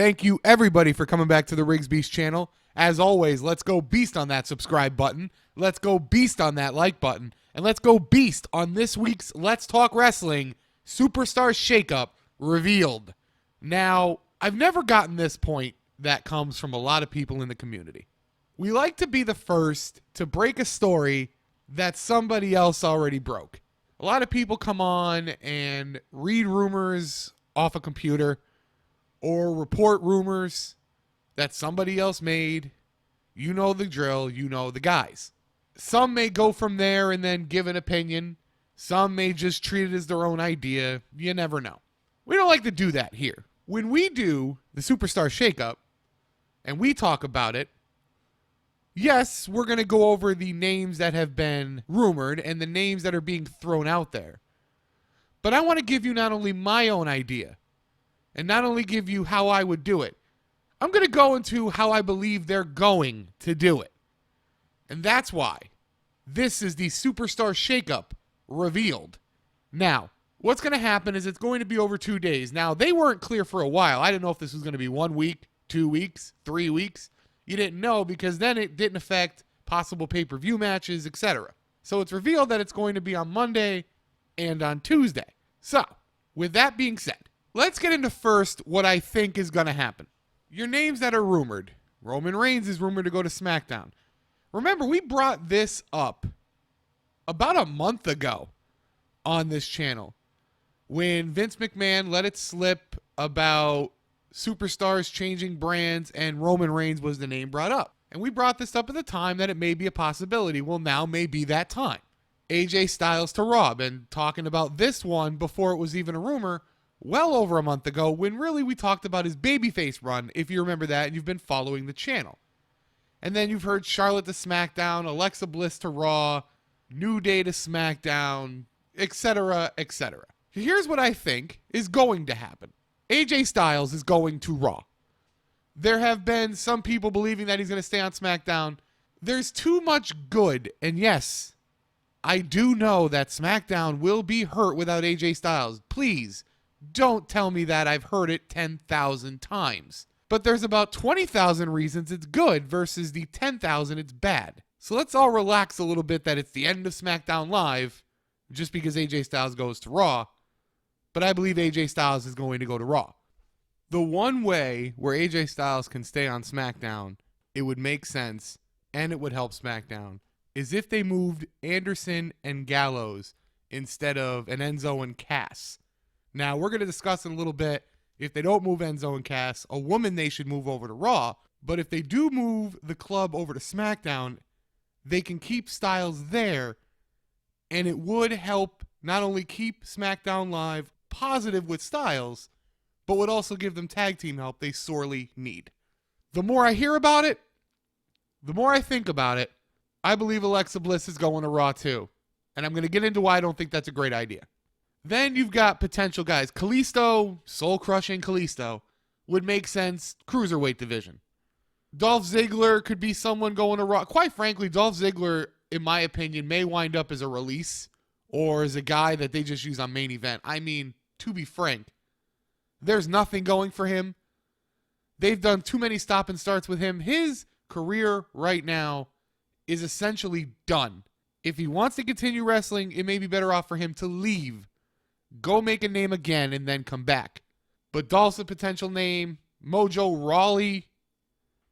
Thank you, everybody, for coming back to the Riggs Beast channel. As always, let's go beast on that subscribe button. Let's go beast on that like button. And let's go beast on this week's Let's Talk Wrestling Superstar Shakeup revealed. Now, I've never gotten this point that comes from a lot of people in the community. We like to be the first to break a story that somebody else already broke. A lot of people come on and read rumors off a computer or report rumors that somebody else made. You know the drill, you know the guys. Some may go from there and then give an opinion. Some may just treat it as their own idea. You never know. We don't like to do that here. When we do the Superstar Shakeup and we talk about it, yes, we're going to go over the names that have been rumored and the names that are being thrown out there. But I want to give you not only my own idea and not only give you how I would do it, I'm going to go into how I believe they're going to do it. And that's why this is the Superstar Shakeup revealed. Now, what's going to happen is it's going to be over 2 days. Now, they weren't clear for a while. I didn't know if this was going to be 1 week, 2 weeks, 3 weeks. You didn't know because then it didn't affect possible pay-per-view matches, etc. So it's revealed that it's going to be on Monday and on Tuesday. So, with that being said, let's get into first what I think is going to happen. Your names that are rumored. Roman Reigns is rumored to go to SmackDown. Remember, we brought this up about a month ago on this channel when Vince McMahon let it slip about superstars changing brands and Roman Reigns was the name brought up. And we brought this up at the time that it may be a possibility. Well, now may be that time. AJ Styles to Raw, and talking about this one before it was even a rumor well over a month ago when really we talked about his babyface run, if you remember that and you've been following the channel. And then you've heard Charlotte to SmackDown, Alexa Bliss to Raw, New Day to SmackDown, etc., etc. Here's what I think is going to happen. AJ Styles is going to Raw. There have been some people believing that he's going to stay on SmackDown. There's too much good, and yes, I do know that SmackDown will be hurt without AJ Styles. Please, don't tell me that. I've heard it 10,000 times. But there's about 20,000 reasons it's good versus the 10,000 it's bad. So let's all relax a little bit that it's the end of SmackDown Live just because AJ Styles goes to Raw. But I believe AJ Styles is going to go to Raw. The one way where AJ Styles can stay on SmackDown, it would make sense, and it would help SmackDown, is if they moved Anderson and Gallows instead of an Enzo and Cass. Now, we're going to discuss in a little bit, if they don't move Enzo and Cass, a woman they should move over to Raw. But if they do move the club over to SmackDown, they can keep Styles there, and it would help not only keep SmackDown Live positive with Styles, but would also give them tag team help they sorely need. The more I hear about it, the more I think about it, I believe Alexa Bliss is going to Raw too. And I'm going to get into why I don't think that's a great idea. Then you've got potential guys. Kalisto, soul-crushing Kalisto, would make sense, cruiserweight division. Dolph Ziggler could be someone going to Raw. Quite frankly, Dolph Ziggler, in my opinion, may wind up as a release or as a guy that they just use on main event. I mean, to be frank, there's nothing going for him. They've done too many stop and starts with him. His career right now is essentially done. If he wants to continue wrestling, it may be better off for him to leave, go make a name again, and then come back. But Dolph's a potential name. Mojo Rawley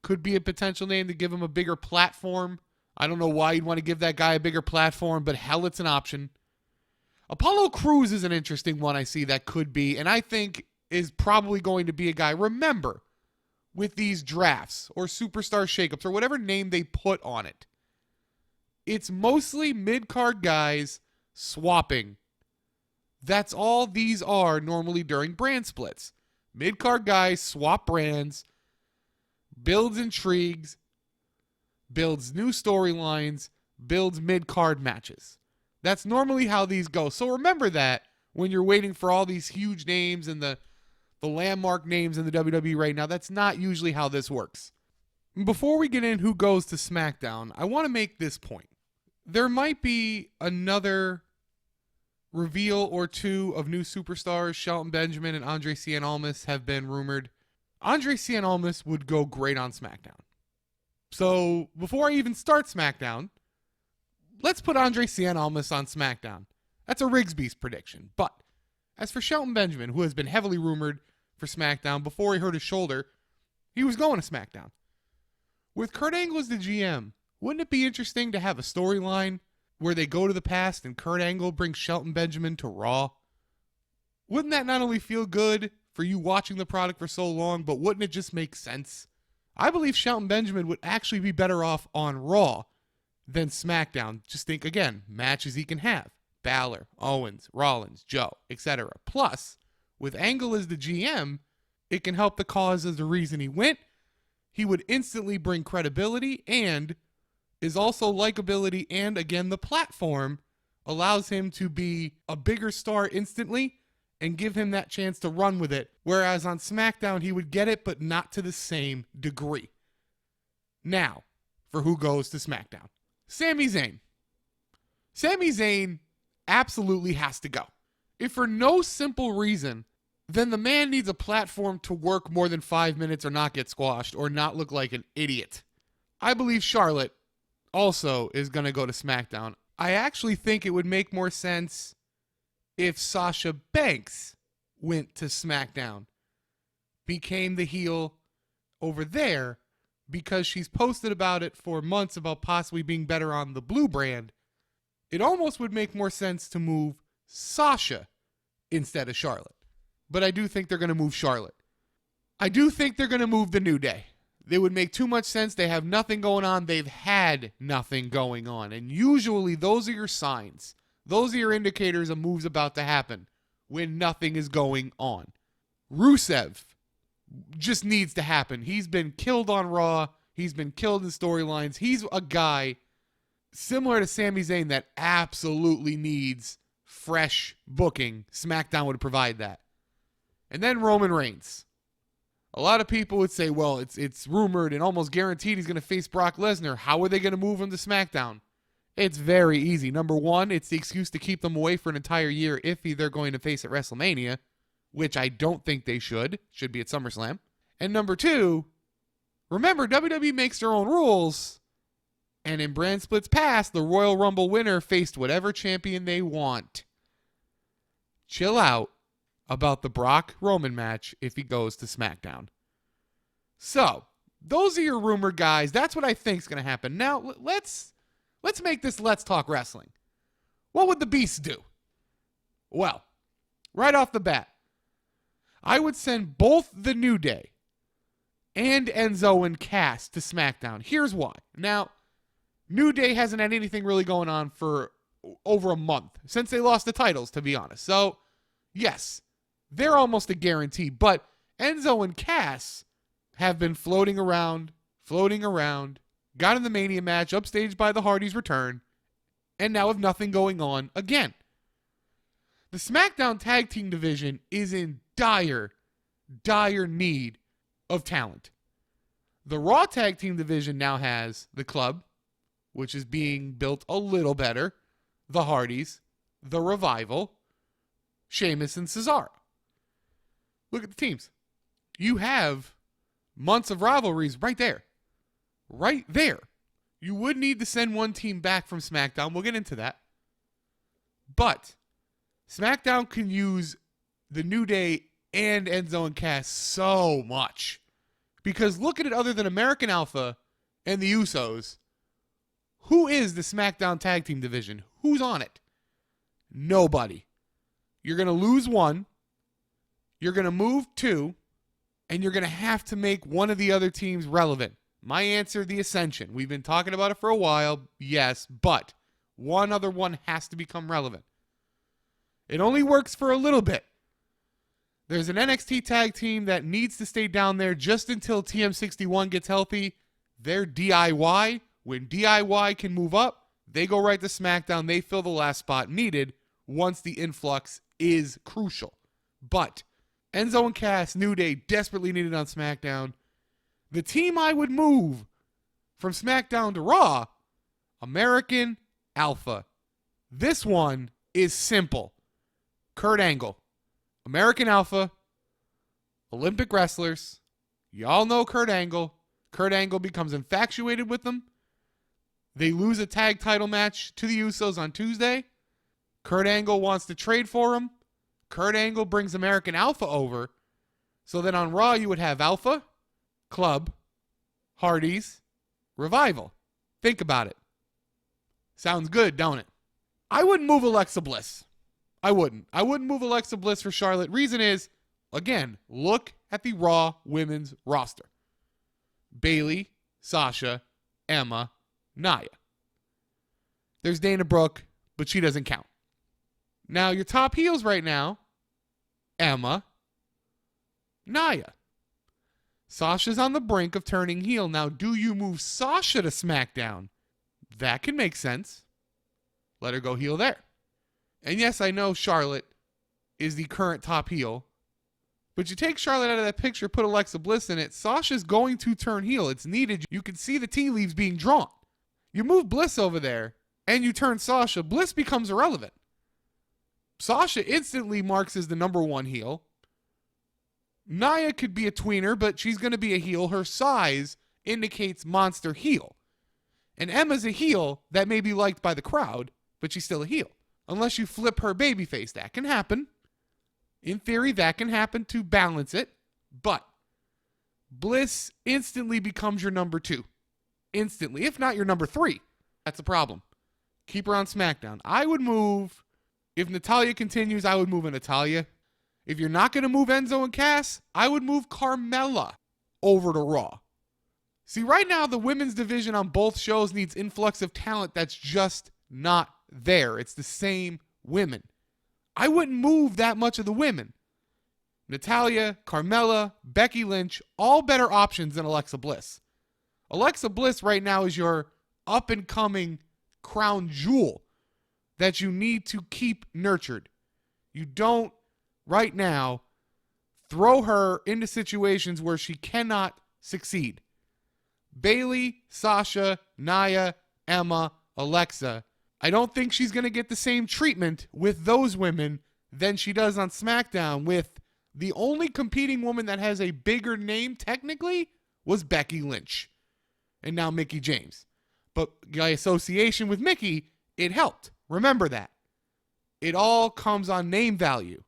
could be a potential name to give him a bigger platform. I don't know why you'd want to give that guy a bigger platform, but hell, it's an option. Apollo Crews is an interesting one I see that could be, and I think is probably going to be a guy. Remember, with these drafts or superstar shakeups or whatever name they put on it, it's mostly mid-card guys swapping. That's all these are normally during brand splits. Mid-card guys swap brands, builds intrigues, builds new storylines, builds mid-card matches. That's normally how these go. So remember that when you're waiting for all these huge names and the landmark names in the WWE right now. That's not usually how this works. Before we get in who goes to SmackDown, I want to make this point. There might be another reveal or two of new superstars. Shelton Benjamin and Andre Cien Almas have been rumored. Andre Cien Almas would go great on SmackDown. So before I even start SmackDown, let's put Andre Cien Almas on SmackDown. That's a Rigsby's prediction. But as for Shelton Benjamin, who has been heavily rumored for SmackDown before he hurt his shoulder, he was going to SmackDown. With Kurt Angle as the GM, wouldn't it be interesting to have a storyline where they go to the past and Kurt Angle brings Shelton Benjamin to Raw? Wouldn't that not only feel good for you watching the product for so long, but wouldn't it just make sense? I believe Shelton Benjamin would actually be better off on Raw than SmackDown. Just think, again, matches he can have. Balor, Owens, Rollins, Joe, etc. Plus, with Angle as the GM, it can help the cause as the reason he went. He would instantly bring credibility and is also likability, and again, the platform allows him to be a bigger star instantly and give him that chance to run with it. Whereas on SmackDown, he would get it, but not to the same degree. Now, for who goes to SmackDown. Sami Zayn. Sami Zayn absolutely has to go. If for no simple reason, then the man needs a platform to work more than 5 minutes or not get squashed or not look like an idiot. I believe Charlotte also is going to go to SmackDown. I actually think it would make more sense if Sasha Banks went to SmackDown, became the heel over there, because she's posted about it for months about possibly being better on the blue brand. It almost would make more sense to move Sasha instead of Charlotte. But I do think they're going to move Charlotte. I do think they're going to move the New Day. They would make too much sense. They have nothing going on. They've had nothing going on. And usually those are your signs. Those are your indicators of moves about to happen when nothing is going on. Rusev just needs to happen. He's been killed on Raw. He's been killed in storylines. He's a guy similar to Sami Zayn that absolutely needs fresh booking. SmackDown would provide that. And then Roman Reigns. A lot of people would say, well, it's rumored and almost guaranteed he's going to face Brock Lesnar. How are they going to move him to SmackDown? It's very easy. Number one, it's the excuse to keep them away for an entire year if they're going to face at WrestleMania, which I don't think they should. Should be at SummerSlam. And number two, remember, WWE makes their own rules. And in brand splits past, the Royal Rumble winner faced whatever champion they want. Chill out about the Brock Roman match if he goes to SmackDown. So, those are your rumored guys. That's what I think is going to happen. Now, let's make this Let's Talk Wrestling. What would the Beast do? Well, right off the bat, I would send both the New Day and Enzo and Cass to SmackDown. Here's why. Now, New Day hasn't had anything really going on for over a month since they lost the titles, to be honest. So, yes, they're almost a guarantee. But Enzo and Cass have been floating around, got in the Mania match, upstaged by the Hardys' return, and now have nothing going on again. The SmackDown Tag Team division is in dire need of talent. The Raw Tag Team division now has the Club, which is being built a little better, the Hardys, the Revival, Sheamus, and Cesaro. Look at the teams. You have months of rivalries right there. Right there. You would need to send one team back from SmackDown. We'll get into that. But SmackDown can use the New Day and Enzo and Cass so much. Because look at it, other than American Alpha and the Usos, who is the SmackDown Tag Team division? Who's on it? Nobody. You're going to lose one. You're going to move two. And you're going to have to make one of the other teams relevant. My answer, the Ascension. We've been talking about it for a while, yes, but one other one has to become relevant. It only works for a little bit. There's an NXT tag team that needs to stay down there just until TM61 gets healthy. They're DIY. When DIY can move up, they go right to SmackDown. They fill the last spot needed once the influx is crucial. But Enzo and Cass, New Day, desperately needed on SmackDown. The team I would move from SmackDown to Raw, American Alpha. This one is simple. Kurt Angle, American Alpha, Olympic wrestlers, Y'all know Kurt Angle. Kurt Angle becomes infatuated with them. They lose a tag title match to the Usos on Tuesday. Kurt Angle wants to trade for him. Kurt Angle brings American Alpha over. So then on Raw, you would have Alpha, Club, Hardys, Revival. Think about it. Sounds good, don't it? I wouldn't move Alexa Bliss. I wouldn't move Alexa Bliss for Charlotte. Reason is, again, look at the Raw women's roster. Bayley, Sasha, Emma, Nia. There's Dana Brooke, but she doesn't count. Now, your top heels right now, Emma, Nia. Sasha's on the brink of turning heel. Now, do you move Sasha to SmackDown? That can make sense. Let her go heel there. And yes, I know Charlotte is the current top heel. But you take Charlotte out of that picture, put Alexa Bliss in it, Sasha's going to turn heel. It's needed. You can see the tea leaves being drawn. You move Bliss over there, and you turn Sasha. Bliss becomes irrelevant. Sasha instantly marks as the number one heel. Nia could be a tweener, but she's going to be a heel. Her size indicates monster heel. And Emma's a heel that may be liked by the crowd, but she's still a heel. Unless you flip her babyface. That can happen. In theory, that can happen to balance it. But Bliss instantly becomes your number two. Instantly. If not your number three. That's a problem. Keep her on SmackDown. I would move, if Natalya continues, I would move a Natalya. If you're not going to move Enzo and Cass, I would move Carmella over to Raw. See, right now, the women's division on both shows needs influx of talent that's just not there. It's the same women. I wouldn't move that much of the women. Natalya, Carmella, Becky Lynch, all better options than Alexa Bliss. Alexa Bliss right now is your up-and-coming crown jewel that you need to keep nurtured. You don't, right now, throw her into situations where she cannot succeed. Bayley, Sasha, Nia, Emma, Alexa. I don't think she's going to get the same treatment with those women than she does on SmackDown, with the only competing woman that has a bigger name technically was Becky Lynch. And now Mickie James. But by association with Mickie, it helped. Remember that. It all comes on name value.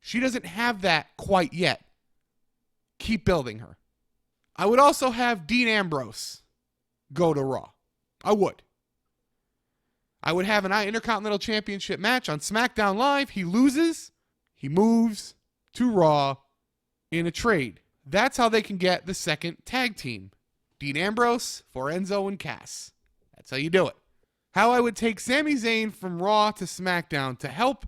She doesn't have that quite yet. Keep building her. I would also have Dean Ambrose go to Raw. I would. I would have an Intercontinental Championship match on SmackDown Live. He loses. He moves to Raw in a trade. That's how they can get the second tag team. Dean Ambrose for Enzo and Cass. That's how you do it. How I would take Sami Zayn from Raw to SmackDown to help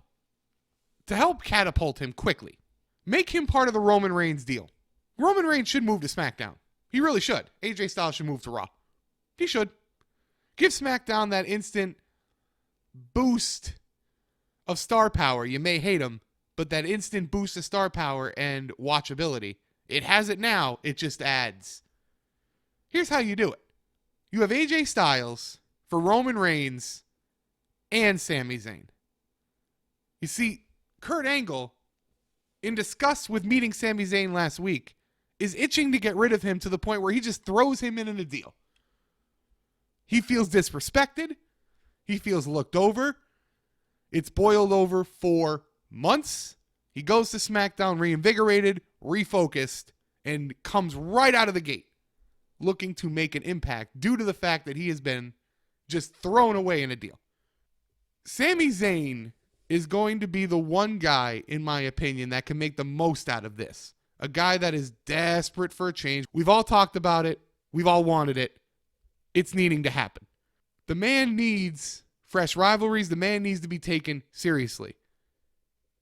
catapult him quickly. Make him part of the Roman Reigns deal. Roman Reigns should move to SmackDown. He really should. AJ Styles should move to Raw. He should. Give SmackDown that instant boost of star power. You may hate him, but that instant boost of star power and watchability. It has it now. It just adds. Here's how you do it. You have AJ Styles for Roman Reigns and Sami Zayn. You see, Kurt Angle, in disgust with meeting Sami Zayn last week, is itching to get rid of him to the point where he just throws him in a deal. He feels disrespected. He feels looked over. It's boiled over for months. He goes to SmackDown reinvigorated, refocused, and comes right out of the gate looking to make an impact due to the fact that he has been just thrown away in a deal. Sami Zayn is going to be the one guy, in my opinion, that can make the most out of this. A guy that is desperate for a change. We've all talked about it. We've all wanted it. It's needing to happen. The man needs fresh rivalries. The man needs to be taken seriously.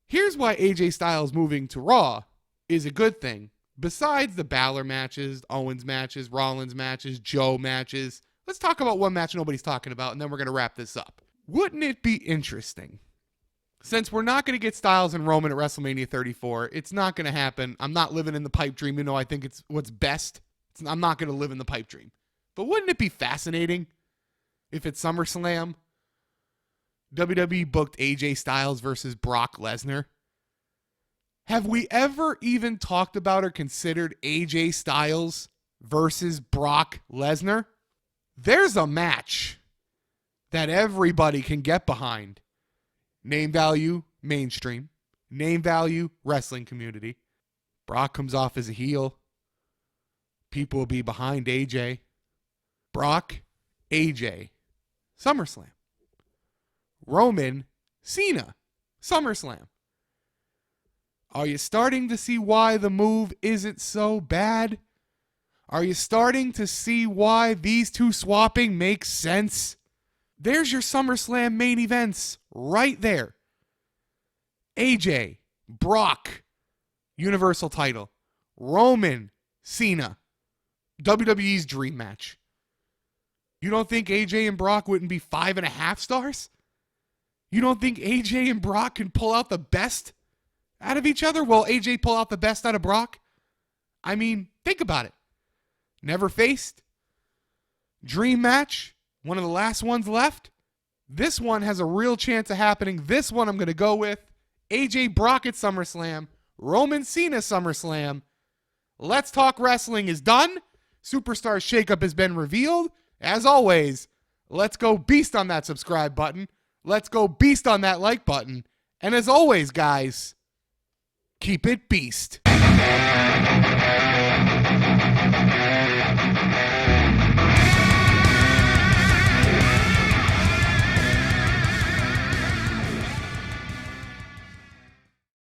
Here's why AJ Styles moving to Raw is a good thing. Besides the Balor matches, Owens matches, Rollins matches, Joe matches, let's talk about one match nobody's talking about, and then we're going to wrap this up. Wouldn't it be interesting? Since we're not going to get Styles and Roman at WrestleMania 34, it's not going to happen. I'm not living in the pipe dream. You know, I think it's what's best. I'm not going to live in the pipe dream. But wouldn't it be fascinating if at SummerSlam, WWE booked AJ Styles versus Brock Lesnar? Have we ever even talked about or considered AJ Styles versus Brock Lesnar? There's a match that everybody can get behind. Name value, mainstream. Name value, wrestling community. Brock comes off as a heel. People will be behind AJ. Brock, AJ, SummerSlam. Roman, Cena, SummerSlam. Are you starting to see why the move isn't so bad? Are you starting to see why these two swapping makes sense? There's your SummerSlam main events right there. AJ, Brock, Universal title. Roman, Cena, WWE's dream match. You don't think AJ and Brock wouldn't be 5.5 stars? You don't think AJ and Brock can pull out the best out of each other? Will AJ pull out the best out of Brock? I mean, think about it. Never faced. Dream match. One of the last ones left. This one has a real chance of happening. This one I'm going to go with. AJ Brock at SummerSlam. Roman Cena SummerSlam. Let's Talk Wrestling is done. Superstar Shakeup has been revealed. As always, let's go beast on that subscribe button. Let's go beast on that like button. And as always, guys, keep it beast.